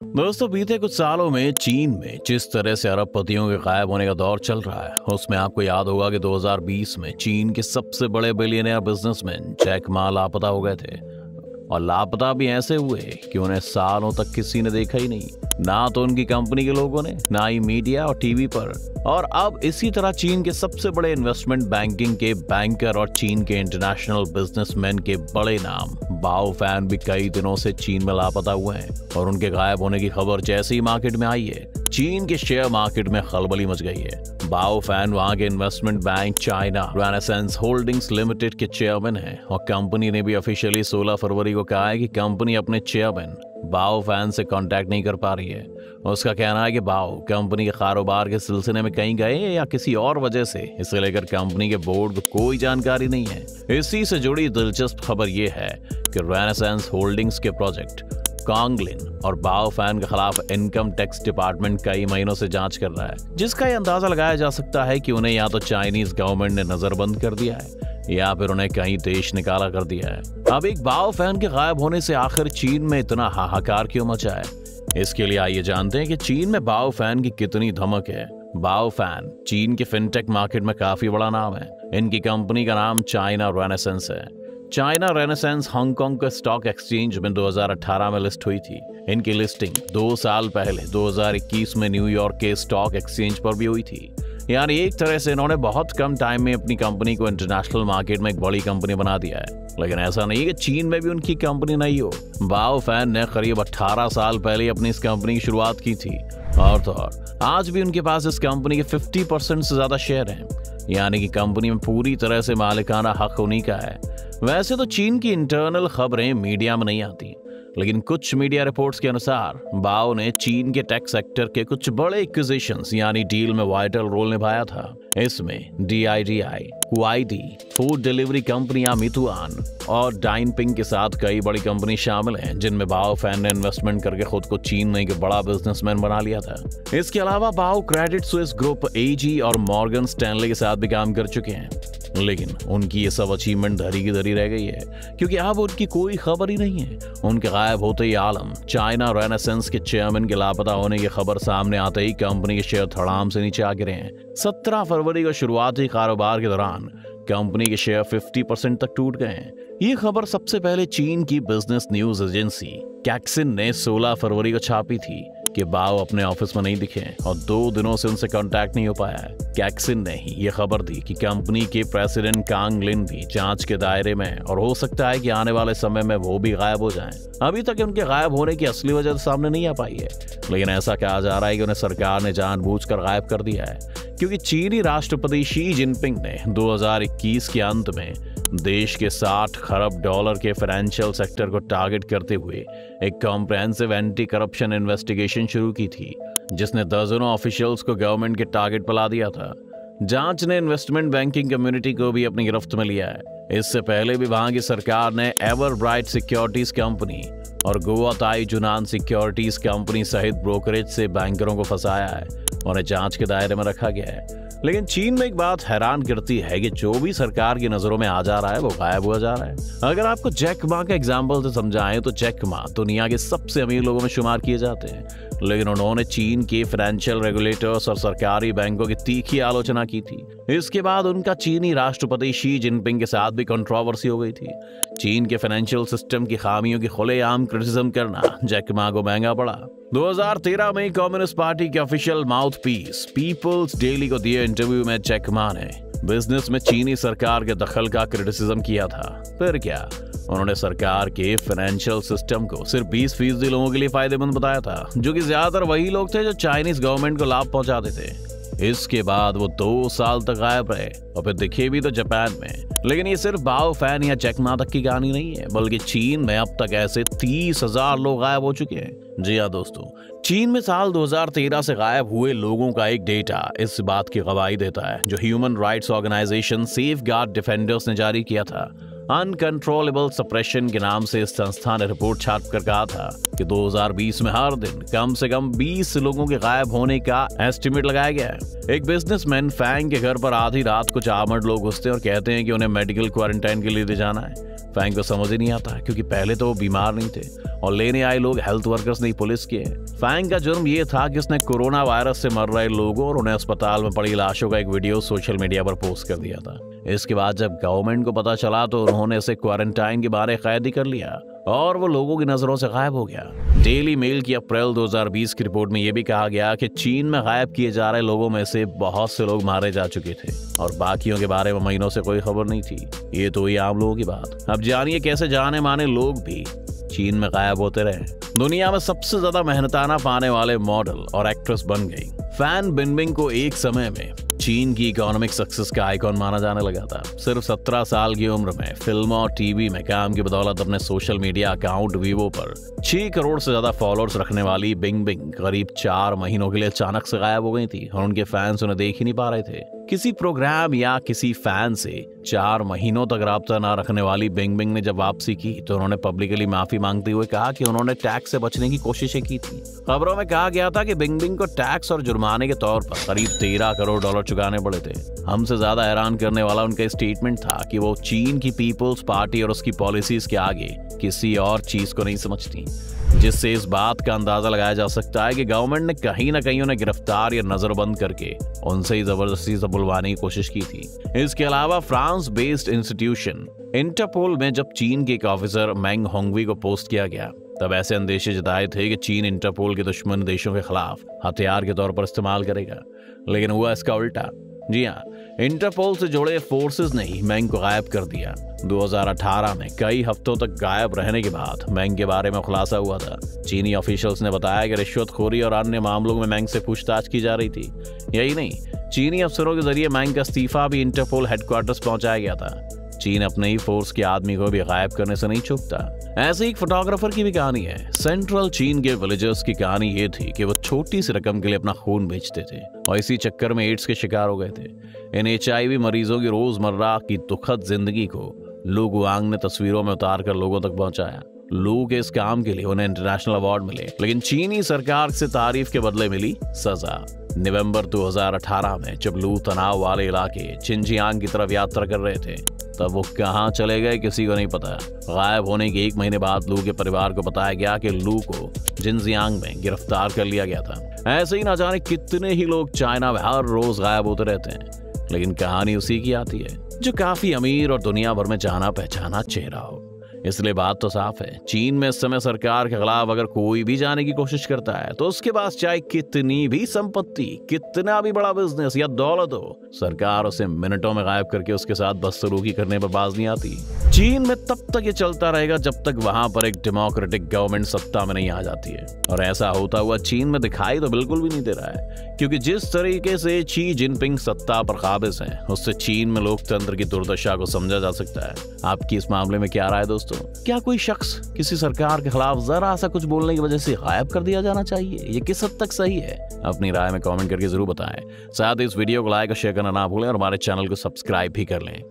दोस्तों, बीते कुछ सालों में चीन में जिस तरह से अरबपतियों के गायब होने का दौर चल रहा है, उसमें आपको याद होगा कि 2020 में चीन के सबसे बड़े बिलियनियर बिजनेसमैन जैक मा लापता हो गए थे। और लापता भी ऐसे हुए कि उन्हें सालों तक किसी ने देखा ही नहीं, ना तो उनकी कंपनी के लोगों ने, ना ही मीडिया और टीवी पर। और अब इसी तरह चीन के सबसे बड़े इन्वेस्टमेंट बैंकिंग के बैंकर और चीन के इंटरनेशनल बिजनेसमैन के बड़े नाम बाओ फैन भी कई दिनों से चीन में लापता हुए हैं। और उनके गायब होने की खबर जैसे ही मार्केट में आई है, चीन के शेयर मार्केट में खलबली मच गई है। बाओ फैन वहां के investment bank China renaissance holdings limited के चेयरमैन हैं और कंपनी ने भी ऑफिशियली 16 फरवरी को कहा है कि कंपनी अपने चेयरमैन बाओ फैन से कांटेक्ट नहीं कर पा रही है। उसका कहना है कि बाओ कंपनी के कारोबार के सिलसिले में कहीं गए या किसी और वजह से इसे लेकर कंपनी के बोर्ड को कोई जानकारी नहीं है। इसी से जुड़ी दिलचस्प खबर यह है कि रेनेसेंस होल्डिंग्स के प्रोजेक्ट कांगलिन और बाओ फैन के खिलाफ इनकम टैक्स डिपार्टमेंट कई महीनों से जांच कर रहा है, जिसका यह अंदाजा लगाया जा सकता है कि उन्हें या तो चाइनीज गवर्नमेंट ने नजरबंद कर दिया है या फिर उन्हें कहीं देश निकाला कर दिया है। अब एक बाओ फैन के गायब होने से आखिर चीन में इतना हाहाकार क्यों मचा है? इसके लिए आइए जानते हैं कि चीन में बाओ फैन की कितनी धमक है। बाओ फैन चीन के फिनटेक मार्केट में काफी बड़ा नाम है। इनकी कंपनी का नाम चाइना रेनेसेंस है। चाइना रेनेसेंस हांगकांग के स्टॉक एक्सचेंज में 2018 में लिस्ट हुई थी। इनकी लिस्टिंग 2 साल पहले 2021 में न्यूयॉर्क के स्टॉक एक्सचेंज पर भी हुई थी। यानी एक तरह से इन्होंने बहुत कम टाइम में अपनी कंपनी को इंटरनेशनल मार्केट में एक बड़ी कंपनी बना दिया है। लेकिन ऐसा नहीं कि चीन में भी उनकी कंपनी नहीं हो। बाओ फैन ने करीब 18 साल पहले अपनी इस कंपनी की शुरुआत की थी और तो और आज भी उनके पास इस कंपनी के 50% से ज्यादा शेयर हैं। यानी कि कंपनी में पूरी तरह से मालिकाना हक उन्हीं का है। वैसे तो चीन की इंटरनल खबरें मीडिया में नहीं आती, लेकिन कुछ मीडिया रिपोर्ट्स के अनुसार बाओ ने चीन के टेक सेक्टर के कुछ बड़े एक्विजिशंस यानी डील में वाइटल रोल निभाया था। इसमें DIDI, कुआईडी, फूड डिलीवरी कंपनियां मितुआन और डाइनपिंग के साथ कई बड़ी कंपनी शामिल हैं, जिनमें बाओ फैन ने इन्वेस्टमेंट करके खुद को चीन में एक बड़ा बिजनेसमैन बना लिया था। इसके अलावा बाओ क्रेडिट स्विस ग्रुप, AG और मॉर्गन स्टैनले के साथ भी काम कर चुके हैं। लेकिन उनकी ये सब अचीवमेंट धरी की धरी रह गई है, क्योंकि अब उनकी कोई खबर ही नहीं है। उनके गायब होते ही आलम चाइना रेनेसेंस के चेयरमैन के लापता होने की खबर सामने आते ही कंपनी के शेयर धड़ाम से नीचे आ गिरे हैं। 17 फरवरी को शुरुआती कारोबार के दौरान कंपनी के शेयर 50% तक टूट गए हैं। ये खबर सबसे पहले चीन की बिजनेस न्यूज एजेंसी कैक्सिन ने 16 फरवरी को छापी थी कि बाओ अपने ऑफिस में नहीं दिखे और 2 दिनों से उनसे कांटेक्ट नहीं हो पाया है। कैक्सिन ने ही ये खबर दी कि कंपनी के प्रेसिडेंट कांग लिन भी जांच के दायरे में और हो सकता है कि आने वाले समय में वो भी गायब हो जाएं। अभी तक उनके गायब होने की असली वजह सामने नहीं आ पाई है, लेकिन ऐसा कहा जा रहा है कि उन्हें सरकार ने जानबूझकर गायब कर दिया है, क्योंकि चीनी राष्ट्रपति शी जिनपिंग ने 2021 के अंत में देश के $60 खरब के फाइनेंशियल सेक्टर को टारगेट करते हुए एक कॉम्प्रिहेंसिव एंटी करप्शन इन्वेस्टिगेशन शुरू की थी, जिसने दर्जनों ऑफिशियल्स को गवर्नमेंट के टारगेट पर ला दिया था। जांच ने इन्वेस्टमेंट बैंकिंग कम्युनिटी को भी अपनी गिरफ्त में लिया है। इससे पहले भी वहां की सरकार ने एवरब्राइट सिक्योरिटीज कंपनी और गुआताई जुनान सिक्योरिटीज कंपनी सहित ब्रोकरेज से बैंकरों को फंसाया है, उन्हें जांच के दायरे में रखा गया है। लेकिन चीन में एक बात हैरान करती है कि जो भी सरकार की नजरों में आ जा रहा है वो गायब हुआ जा रहा है। अगर आपको जैक मा का एग्जाम्पल से समझाएं तो जैक मा दुनिया के सबसे अमीर लोगों में शुमार किए जाते हैं, लेकिन उन्होंने चीन के फाइनेंशियल रेगुलेटर्स और सरकारी बैंकों की तीखी आलोचना की थी। इसके बाद उनका चीनी राष्ट्रपति शी जिनपिंग के साथ भी कंट्रोवर्सी हो गई थी। चीन के फाइनेंशियल सिस्टम की खामियों की खुलेआम क्रिटिसिज्म करना जैक मा को महंगा पड़ा। 2013 में कम्युनिस्ट पार्टी के ऑफिशियल माउथपीस पीपल्स डेली को दिए इंटरव्यू में जैक मा ने बिजनेस में चीनी सरकार के दखल का क्रिटिसिज्म किया था। फिर क्या, उन्होंने सरकार के फाइनेंशियल सिस्टम को सिर्फ 20% लोगों के लिए फायदेमंद बताया था, जो कि ज्यादातर वही लोग थे जो चाइनीज गवर्नमेंट को लाभ पहुंचाते थे। इसके बाद वो 2 साल तक गायब रहे और फिर दिखे भी तो जापान में। लेकिन ये सिर्फ बाओ फैन या जैक मा तक की कहानी नहीं है, बल्कि चीन में अब तक ऐसे 30,000 लोग गायब हो चुके हैं। जी हाँ दोस्तों, चीन में साल 2013 से गायब हुए लोगों का एक डेटा इस बात की गवाही देता है, जो human rights organization safeguard defenders ने जारी किया था। अनकंट्रोलेबल सप्रेशन के नाम से इस संस्था ने रिपोर्ट छाप कर कहा था कि 2020 में हर दिन कम से कम 20 लोगों के गायब होने का एस्टिमेट लगाया गया है। एक बिजनेसमैन फैंग के घर पर आधी रात कुछ आर्मर्ड लोग घुसते हैं और कहते हैं कि उन्हें मेडिकल क्वारंटाइन के लिए ले जाना है। फैंग को समझ ही नहीं आता, क्योंकि पहले तो वो बीमार नहीं थे और लेने आए लोग हेल्थ वर्कर्स नहीं पुलिस के। फैंग का जुर्म ये था कि उसने कोरोना वायरस से मर रहे लोगों और उन्हें अस्पताल में पड़ी लाशों का एक वीडियो सोशल मीडिया पर पोस्ट कर दिया था। इसके बाद जब गवर्नमेंट को पता चला तो उन्होंने इसे क्वारंटाइन के बारे कैदी कर लिया और वो लोगों की नजरों से गायब हो गया। डेली मेल की अप्रैल 2020 की रिपोर्ट में यह भी कहा गया कि चीन में गायब किए जा रहे लोगों में से बहुत से लोग मारे जा चुके थे और बाकियों के बारे में महीनों से कोई खबर नहीं थी। ये तो हुई आम लोगों की बात। अब जानिए कैसे जाने माने लोग भी चीन में गायब होते रहे। दुनिया में सबसे ज्यादा मेहनताना पाने वाले मॉडल और एक्ट्रेस बन गई। फैन बिनबिंग को एक समय में चीन की इकोनॉमिक सक्सेस का आइकॉन माना जाने लगा था। सिर्फ 17 साल की उम्र में फिल्मों और टीवी में काम की बदौलत अपने सोशल मीडिया अकाउंट वीवो पर 6 करोड़ से ज्यादा फॉलोअर्स रखने वाली बिंग करीब 4 महीनों के लिए अचानक से गायब हो गई थी और उनके फैंस उन्हें देख ही नहीं पा रहे थे। किसी प्रोग्राम या किसी फैन से 4 महीनों तक राब्ता न रखने वाली बिंग ने जब वापसी की तो उन्होंने पब्लिकली माफी मांगते हुए कहा कि उन्होंने टैक्स से बचने की कोशिशें की थी। खबरों में कहा गया था कि बिंग को टैक्स और जुर्माने के तौर पर करीब 13 करोड़ डॉलर चुकाने पड़े थे। हमसे ज्यादा हैरान करने वाला उनका स्टेटमेंट था कि वो चीन की पीपल्स पार्टी और उसकी पॉलिसीज के आगे किसी और चीज को नहीं समझती, जिससे इस बात का अंदाजा लगाया जा सकता है कि गवर्नमेंट ने कहीं न कहीं उन्हें गिरफ्तार या नजरबंद करके उनसे ही जबरदस्ती से बुलवाने की कोशिश की थी। इसके अलावा फ्रांस बेस्ड इंस्टीट्यूशन इंटरपोल में जब चीन के एक ऑफिसर मेंग होंगवी को पोस्ट किया गया तब ऐसे अंदेशे जताए थे कि चीन इंटरपोल के दुश्मन देशों के खिलाफ हथियार के तौर पर इस्तेमाल करेगा, लेकिन हुआ इसका उल्टा। जी हाँ, इंटरपोल से जुड़े फोर्सेस ने ही मेंग को गायब कर दिया। 2018 में कई हफ्तों तक गायब रहने के बाद मेंग के बारे में खुलासा हुआ था। चीनी ऑफिशियल्स ने बताया कि रिश्वतखोरी और अन्य मामलों में मेंग से पूछताछ की जा रही थी। यही नहीं, चीनी अफसरों के जरिए मेंग का इस्तीफा भी इंटरपोल हेडक्वार्टर्स पहुंचाया गया था। चीन अपने ही फोर्स के आदमी को भी गायब करने से नहीं चूकता। ऐसे एक फोटोग्राफर की भी कहानी है। सेंट्रल चीन के विलेजर्स की कहानी ये थी कि वो छोटी सी रकम के लिए अपना खून बेचते थे और इसी चक्कर में एड्स के शिकार हो गए थे। इन HIV मरीजों की रोजमर्रा की दुखद जिंदगी को लू गुआंग ने तस्वीरों में उतार कर लोगों तक पहुंचाया। लू के इस काम के लिए उन्हें इंटरनेशनल अवार्ड मिले, लेकिन चीनी सरकार से तारीफ के बदले मिली सजा। नवंबर 2018 में जब लू तनाव वाले इलाके चिनजियांग की तरफ यात्रा कर रहे थे तब वो कहां चले गए किसी को नहीं पता। गायब होने के 1 महीने बाद लू के परिवार को बताया गया कि लू को जिनजियांग में गिरफ्तार कर लिया गया था। ऐसे ही ना जाने कितने ही लोग चाइना में हर रोज गायब होते रहते हैं, लेकिन कहानी उसी की आती है जो काफी अमीर और दुनिया भर में जाना पहचाना चेहरा हो। इसलिए बात तो साफ है, चीन में इस समय सरकार के खिलाफ अगर कोई भी जाने की कोशिश करता है तो उसके पास चाहे कितनी भी संपत्ति, कितना भी बड़ा बिजनेस या दौलत हो, सरकार उसे मिनटों में गायब करके उसके साथ बदसलूकी करने पर बाज नहीं आती। चीन में तब तक ये चलता रहेगा जब तक वहां पर एक डेमोक्रेटिक गवर्नमेंट सत्ता में नहीं आ जाती है, और ऐसा होता हुआ चीन में दिखाई तो बिल्कुल भी नहीं दे रहा है, क्योंकि जिस तरीके से शी जिनपिंग सत्ता पर काबिज हैं, उससे चीन में लोकतंत्र की दुर्दशा को समझा जा सकता है। आपकी इस मामले में क्या राय है दोस्तों? क्या कोई शख्स किसी सरकार के खिलाफ जरा सा कुछ बोलने की वजह से गायब कर दिया जाना चाहिए? ये किस हद तक सही है? अपनी राय में कमेंट करके जरूर बताएं। साथ ही इस वीडियो को लाइक और शेयर करना ना भूलें और हमारे चैनल को सब्सक्राइब भी कर लें।